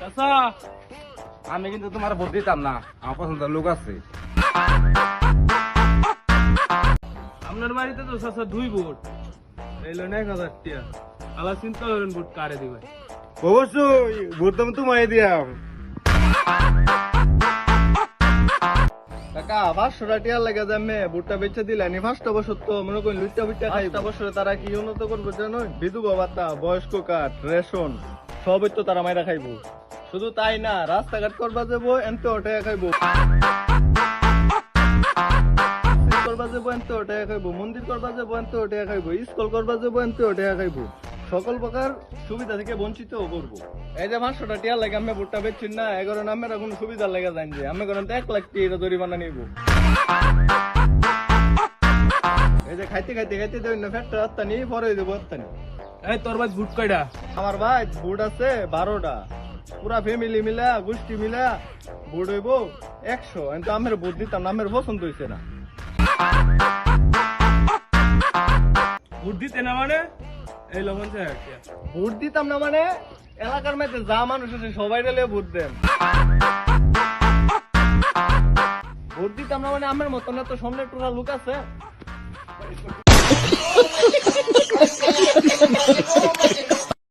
আচ্ছা আমি কিন্তু তোমার ভোট দিতাম না, আমার পছন্দের লোক আছে। আপনার বাড়িতে তো চাচা 2 ভোট, এলো 1000 টিয়া। আলা চিন্তা করেন ভোট কারে দিবেন। অবশ্যই ভোট তো তোমায় দিয়াম। কাকা 500 টাকা লাগে যামে ভুট্টা বেচে দিলেনি 5টা বছর তো মনে করেন লুটটা বুট্টা খাই 5টা বছরে তারা কি উন্নত করবে জানো? বিধবা ভাতা, বয়স্ক কার্ড, রেশন সবই তো তারা মাইরা খাইবো। শুধু তাই না, রাস্তাঘাট করবা যাবো এনতে টাকা খাইবো, করবা যাবো এনতে টাকা খাইবো, মন্দির করবা যাবো এনতে টাকা খাইবো, স্কুল করবা যাবো এনতে টাকা খাইবো, সকল প্রকার সুবিধা থেকে বঞ্চিত করবো। এই যে 500 টাকা লাগে আমি ভুট্টা বেচছি না, এগারো নামের কোনো সুবিধা লেগে যায় যে আমি করেন 1 লাখ টাকা জরিমানা নিব। এই যে খাইতে খাইতে খাইতে দেবেন না ফ্যাটটা আত্মানি পরে দেবো আত্মানি। এই তোর ভাই ভোট কয়টা? আমার ভাই বুট আছে 12টা, পুরা ফ্যামিলি মিলা গোষ্ঠী মিলা বুট হইব 100। কিন্তু আমের বুট দিতাম না, আমের পছন্দ হয়েছে না। ভোট দিতে না মানে এই লো 50,000 টিয়া। ভোট দিতাম না মানে এলাকার মধ্যে যা মানুষ আছে সবাই রেলে ভোট দেন। ভোট দিতাম না মানে আমের মতন এত সামনে টুরা লোক আছে।